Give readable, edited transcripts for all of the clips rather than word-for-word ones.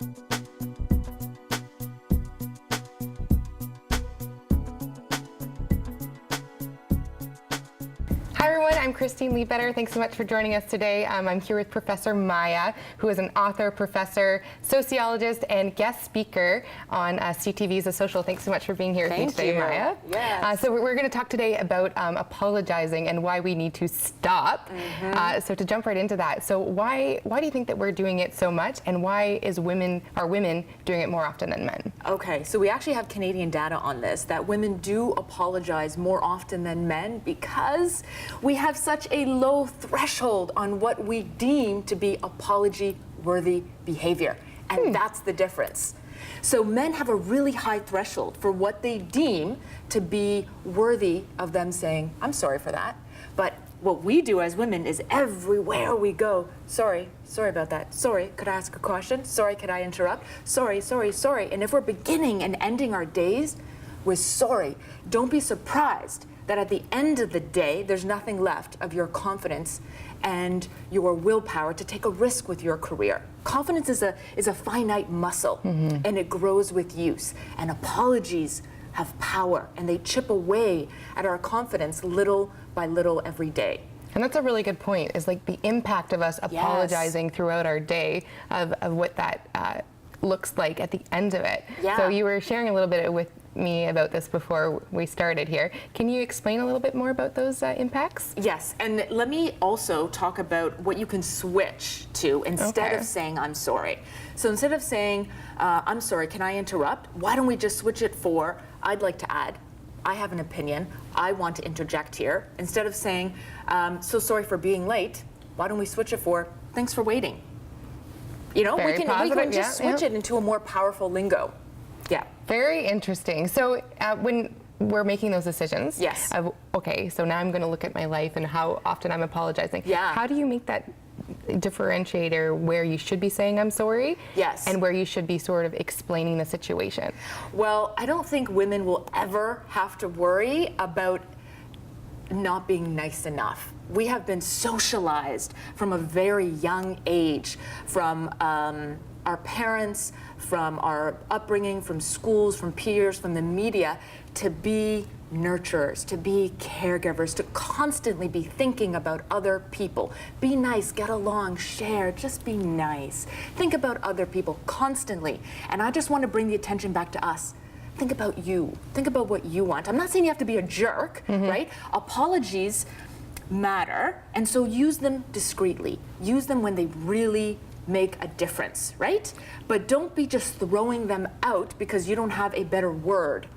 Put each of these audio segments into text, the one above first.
Hi everyone, I'm Kristine Leadbetter. Thanks so much for joining us today. I'm here with Professor Maja, who is an author, professor, sociologist, and guest speaker on CTV's The Social. Thanks so much for being here with me today, Maja. Yes. So we're going to talk today about apologizing and why we need to stop. So to jump right into that, so why do you think that we're doing it so much, and why are women doing it more often than men? Okay, so we actually have Canadian data on this, that women do apologize more often than men because we have such a low threshold on what we deem to be apology-worthy behavior. And that's the difference. So men have a really high threshold for what they deem to be worthy of them saying, I'm sorry for that. But what we do as women is everywhere we go, sorry about that. Sorry, could I ask a question? Sorry, could I interrupt? Sorry. And if we're beginning and ending our days with sorry, don't be surprised that at the end of the day, there's nothing left of your confidence and your willpower to take a risk with your career. Confidence is a finite muscle, and it grows with use. And apologies have power, and they chip away at our confidence little by little every day. And that's a really good point, is like the impact of us apologizing throughout our day of what that looks like at the end of it. Yeah. So you were sharing a little bit with me about this before we started here. Can you explain a little bit more about those impacts? Yes, and let me also talk about what you can switch to instead of saying I'm sorry. So instead of saying I'm sorry, can I interrupt? Why don't we just switch it for I'd like to add, I have an opinion, I want to interject here. Instead of saying so sorry for being late, why don't we switch it for thanks for waiting? You know, we can just switch it into a more powerful lingo. Yeah. Very interesting. So when we're making those decisions, okay, so now I'm going to look at my life and how often I'm apologizing. Yeah. How do you make that differentiator where you should be saying I'm sorry and where you should be sort of explaining the situation? Well, I don't think women will ever have to worry about not being nice enough. We have been socialized from a very young age, from our parents, from our upbringing, from schools, from peers, from the media, to be nurturers, to be caregivers, to constantly be thinking about other people. Be nice, get along, share, just be nice. Think about other people constantly. And I just want to bring the attention back to us. Think about you. Think about what you want. I'm not saying you have to be a jerk, right? Apologies matter, and so use them discreetly. Use them when they really make a difference, right? But don't be just throwing them out because you don't have a better word.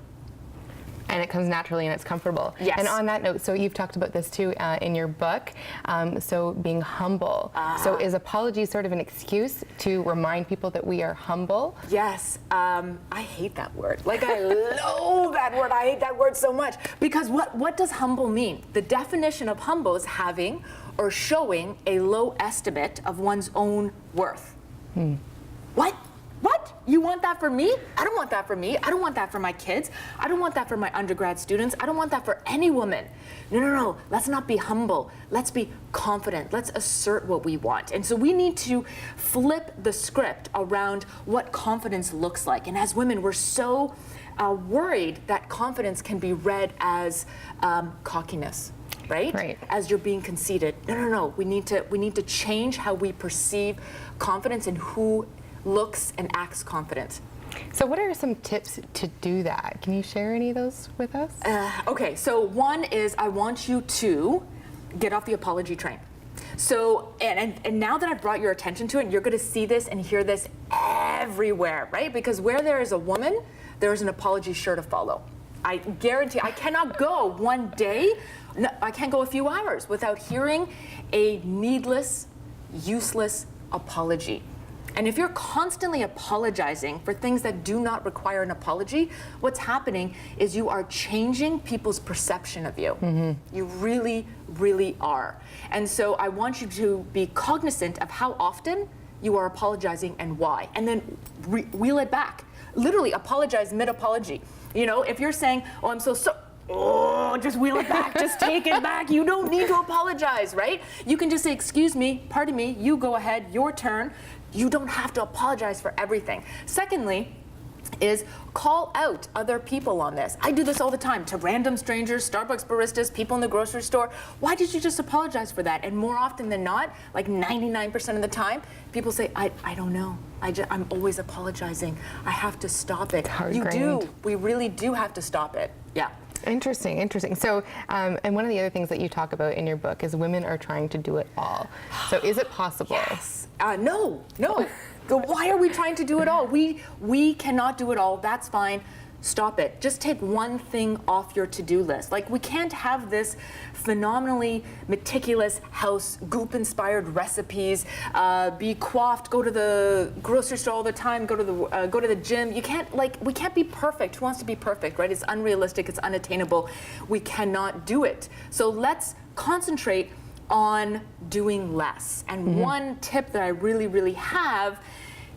And it comes naturally and it's comfortable. Yes. And on that note, so you've talked about this too in your book, so being humble. So is apology sort of an excuse to remind people that we are humble? Yes. I hate that word. Like, I loathe that word. I hate that word so much. Because what does humble mean? The definition of humble is having or showing a low estimate of one's own worth. What? You want that for me? I don't want that for me. I don't want that for my kids. I don't want that for my undergrad students. I don't want that for any woman. No. Let's not be humble. Let's be confident. Let's assert what we want. And so we need to flip the script around what confidence looks like. And as women, we're so worried that confidence can be read as cockiness. Right? As you're being conceited. No. We need to change how we perceive confidence and who looks and acts confident. So what are some tips to do that? Can you share any of those with us? Okay, so one is I want you to get off the apology train. So, and now that I've brought your attention to it, you're going to see this and hear this everywhere, right? Because where there is a woman, there is an apology sure to follow. I guarantee I cannot go one day, no, I can't go a few hours without hearing a needless, useless apology. And if you're constantly apologizing for things that do not require an apology, what's happening is you are changing people's perception of you. You really, really are. And so I want you to be cognizant of how often you are apologizing and why. And then wheel it back. Literally apologize mid-apology. You know, if you're saying, oh, I'm so sorry. Oh, just wheel it back, just take it back. You don't need to apologize, right? You can just say, excuse me, pardon me, you go ahead, your turn. You don't have to apologize for everything. Secondly, is call out other people on this. I do this all the time to random strangers, Starbucks baristas, people in the grocery store. Why did you just apologize for that? And more often than not, like 99% of the time, people say, I don't know. I'm always apologizing. I have to stop it. You do. We really do have to stop it. Yeah. Interesting, interesting. So, and one of the other things that you talk about in your book is women are trying to do it all. So is it possible? Yes. No. Why are we trying to do it all? We cannot do it all. That's fine. Stop it. Just take one thing off your to-do list. Like, we can't have this phenomenally meticulous house, Goop-inspired recipes, be coiffed, go to the grocery store all the time, go to the gym. You can't, like, we can't be perfect. Who wants to be perfect, right? It's unrealistic. It's unattainable. We cannot do it. So let's concentrate on doing less. And one tip that I really, really have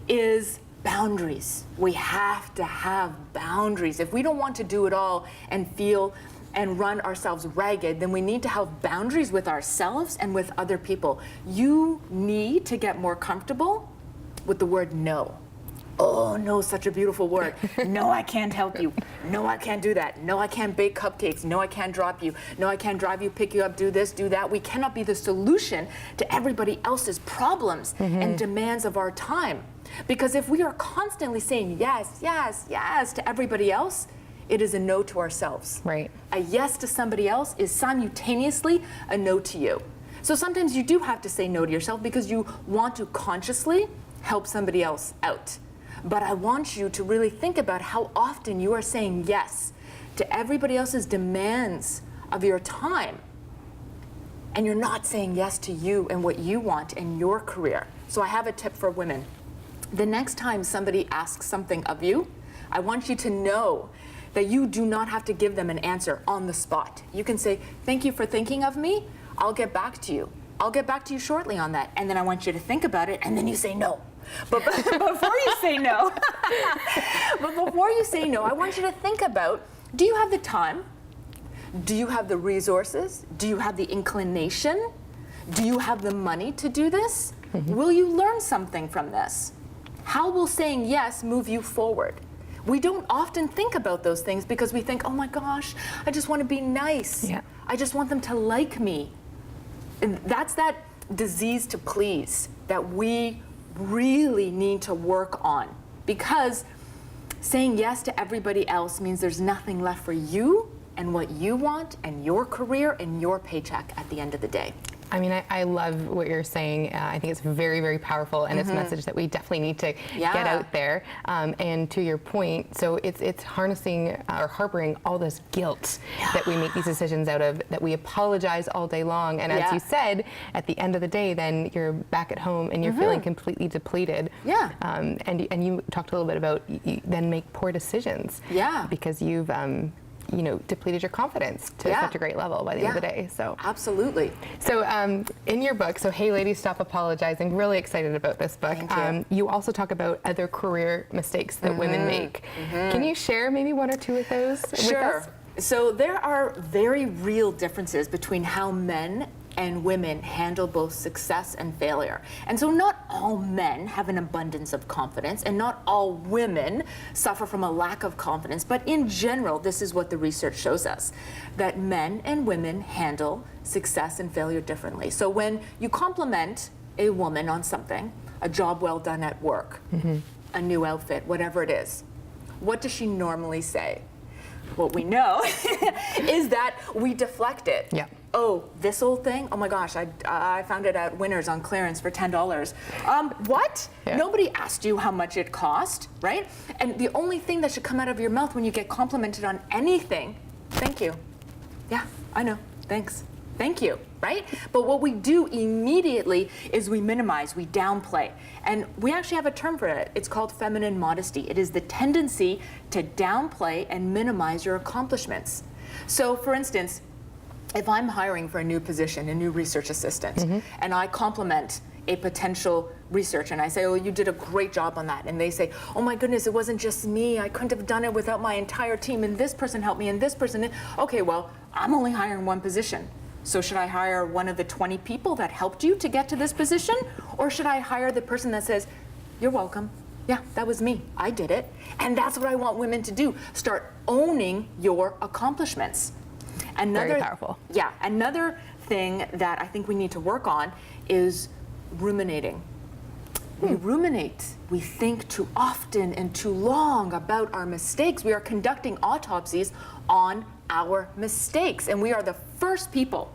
is boundaries. We have to have boundaries. If we don't want to do it all and feel and run ourselves ragged, then we need to have boundaries with ourselves and with other people. You need to get more comfortable with the word no. Oh, no, such a beautiful word. No, I can't help you. No, I can't do that. No, I can't bake cupcakes. No, I can't drop you. No, I can't drive you, pick you up, do this, do that. We cannot be the solution to everybody else's problems and demands of our time. Because if we are constantly saying yes, yes, yes to everybody else, it is a no to ourselves. Right. A yes to somebody else is simultaneously a no to you. So sometimes you do have to say no to yourself because you want to consciously help somebody else out. But I want you to really think about how often you are saying yes to everybody else's demands of your time, and you're not saying yes to you and what you want in your career. So I have a tip for women. The next time somebody asks something of you, I want you to know that you do not have to give them an answer on the spot. You can say, thank you for thinking of me. I'll get back to you. I'll get back to you shortly on that. And then I want you to think about it, and then you say no. But before you say no, I want you to think about, do you have the time? Do you have the resources? Do you have the inclination? Do you have the money to do this? Will you learn something from this? How will saying yes move you forward? We don't often think about those things because we think, oh my gosh, I just want to be nice. Yeah. I just want them to like me. And that's that disease to please that we really need to work on, because saying yes to everybody else means there's nothing left for you and what you want and your career and your paycheck at the end of the day. I mean, I love what you're saying. I think it's very, very powerful, and it's a message that we definitely need to get out there. And to your point, so it's harnessing or harboring all this guilt that we make these decisions out of, that we apologize all day long. And as you said, at the end of the day, then you're back at home and you're feeling completely depleted. Yeah. And you talked a little bit about you then make poor decisions. Yeah. Because you've depleted your confidence to such a great level by the end of the day. So absolutely. So in your book, so Hey Ladies, Stop Apologizing, really excited about this book. Thank you. You also talk about other career mistakes that women make. Can you share maybe one or two of those with us? So there are very real differences between how men and women handle both success and failure. And so not all men have an abundance of confidence, and not all women suffer from a lack of confidence. But in general, this is what the research shows us, that men and women handle success and failure differently. So when you compliment a woman on something, a job well done at work, a new outfit, whatever it is, what does she normally say? What we know is that we deflect it. Yeah. Oh, this old thing? Oh my gosh, I found it at Winners on clearance for $10. What? Yeah. Nobody asked you how much it cost, right? And the only thing that should come out of your mouth when you get complimented on anything, thank you. Yeah, I know, thanks. Thank you, right? But what we do immediately is we minimize, we downplay. And we actually have a term for it. It's called feminine modesty. It is the tendency to downplay and minimize your accomplishments. So for instance, if I'm hiring for a new position, a new research assistant, and I compliment a potential researcher and I say, oh, you did a great job on that. And they say, oh my goodness, it wasn't just me. I couldn't have done it without my entire team. And this person helped me and this person. Okay, well, I'm only hiring one position. So should I hire one of the 20 people that helped you to get to this position? Or should I hire the person that says, You're welcome. Yeah, that was me. I did it. And that's what I want women to do. Start owning your accomplishments. Very powerful. Yeah, another thing that I think we need to work on is ruminating. We ruminate. We think too often and too long about our mistakes. We are conducting autopsies on our mistakes, and we are the first people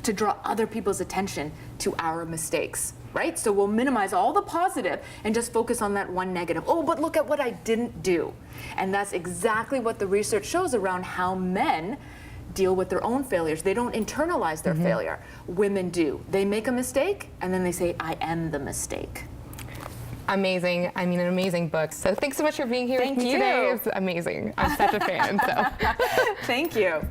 to draw other people's attention to our mistakes, right? So we'll minimize all the positive and just focus on that one negative. Oh, but look at what I didn't do. And that's exactly what the research shows around how men deal with their own failures. They don't internalize their failure. Women do. They make a mistake, and then they say, I am the mistake. Amazing. I mean, an amazing book. So thanks so much for being here with me today. It was amazing. I'm such a fan. So. Thank you.